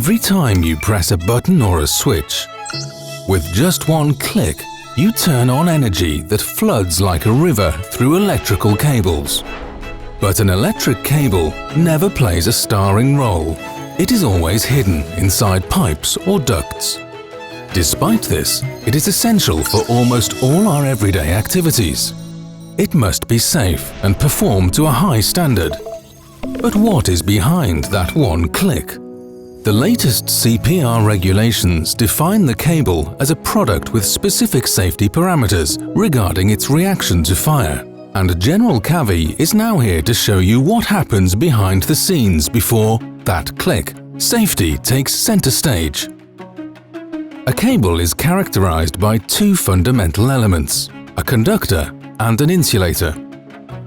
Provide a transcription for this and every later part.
every time you press a button or a switch. With just one click, you turn on energy that floods like a river through electrical cables. But an electric cable never plays a starring role. It is always hidden inside pipes or ducts. Despite this, it is essential for almost all our everyday activities. It must be safe and perform to a high standard. But what is behind that one click? The latest CPR regulations define the cable as a product with specific safety parameters regarding its reaction to fire. And General Cavi is now here to show you what happens behind the scenes before that click. Safety takes center stage. A cable is characterized by two fundamental elements, a conductor and an insulator.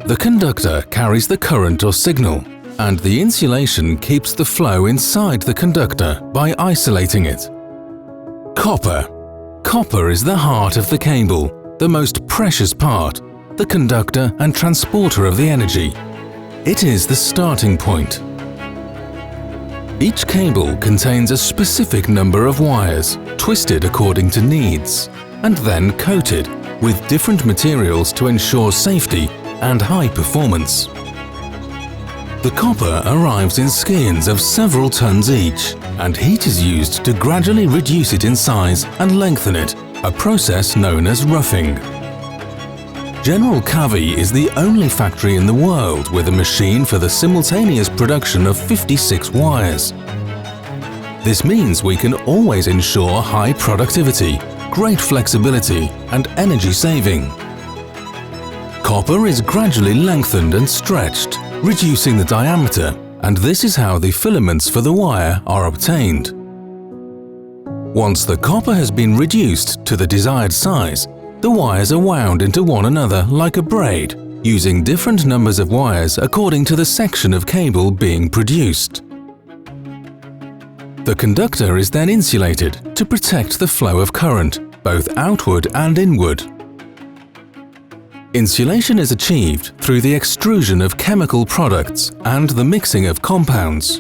The conductor carries the current or signal, and the insulation keeps the flow inside the conductor by isolating it. Copper. Copper is the heart of the cable, the most precious part, the conductor and transporter of the energy. It is the starting point. Each cable contains a specific number of wires, twisted according to needs, and then coated with different materials to ensure safety and high performance. The copper arrives in skeins of several tons each, and heat is used to gradually reduce it in size and lengthen it, a process known as roughing. General Cavi is the only factory in the world with a machine for the simultaneous production of 56 wires. This means we can always ensure high productivity, great flexibility and energy saving. Copper is gradually lengthened and stretched, reducing the diameter, and this is how the filaments for the wire are obtained. Once the copper has been reduced to the desired size, the wires are wound into one another like a braid, using different numbers of wires according to the section of cable being produced. The conductor is then insulated to protect the flow of current, both outward and inward. Insulation is achieved through the extrusion of chemical products and the mixing of compounds.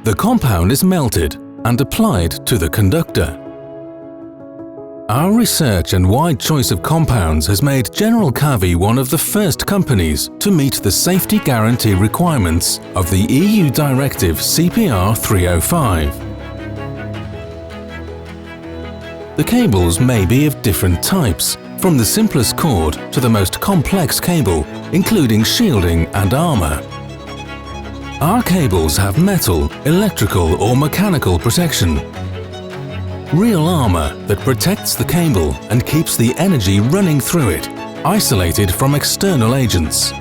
The compound is melted and applied to the conductor. Our research and wide choice of compounds has made General Cavi one of the first companies to meet the safety guarantee requirements of the EU Directive CPR 305. The cables may be of different types, from the simplest cord to the most complex cable, including shielding and armor. Our cables have metal, electrical or mechanical protection. Real armor that protects the cable and keeps the energy running through it, isolated from external agents.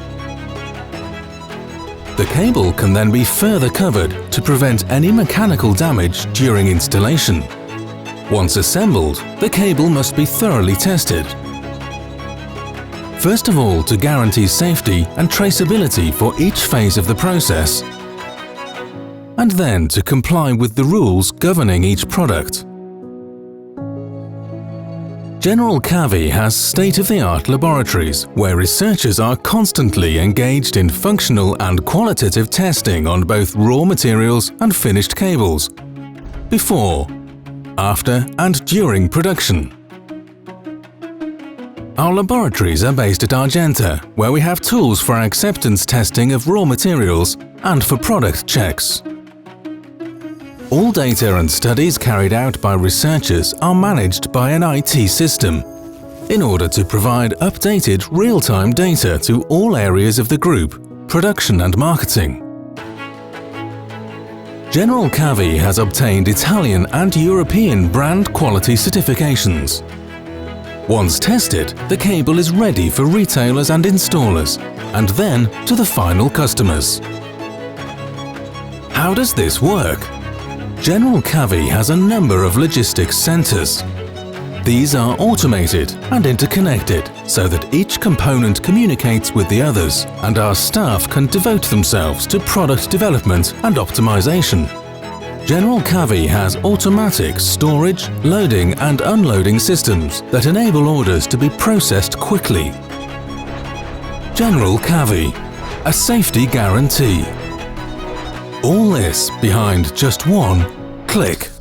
The cable can then be further covered to prevent any mechanical damage during installation. Once assembled, the cable must be thoroughly tested. First of all, to guarantee safety and traceability for each phase of the process, and then to comply with the rules governing each product. General Cavi has state-of-the-art laboratories where researchers are constantly engaged in functional and qualitative testing on both raw materials and finished cables, before, after and during production. Our laboratories are based at Argenta, where we have tools for acceptance testing of raw materials and for product checks. All data and studies carried out by researchers are managed by an IT system in order to provide updated real-time data to all areas of the group, production and marketing. General Cavi has obtained Italian and European brand quality certifications. Once tested, the cable is ready for retailers and installers, and then to the final customers. How does this work? General Cavi has a number of logistics centers. These are automated and interconnected so that each component communicates with the others, and our staff can devote themselves to product development and optimization. General Cavi has automatic storage, loading and unloading systems that enable orders to be processed quickly. General Cavi, a safety guarantee. All this behind just one click.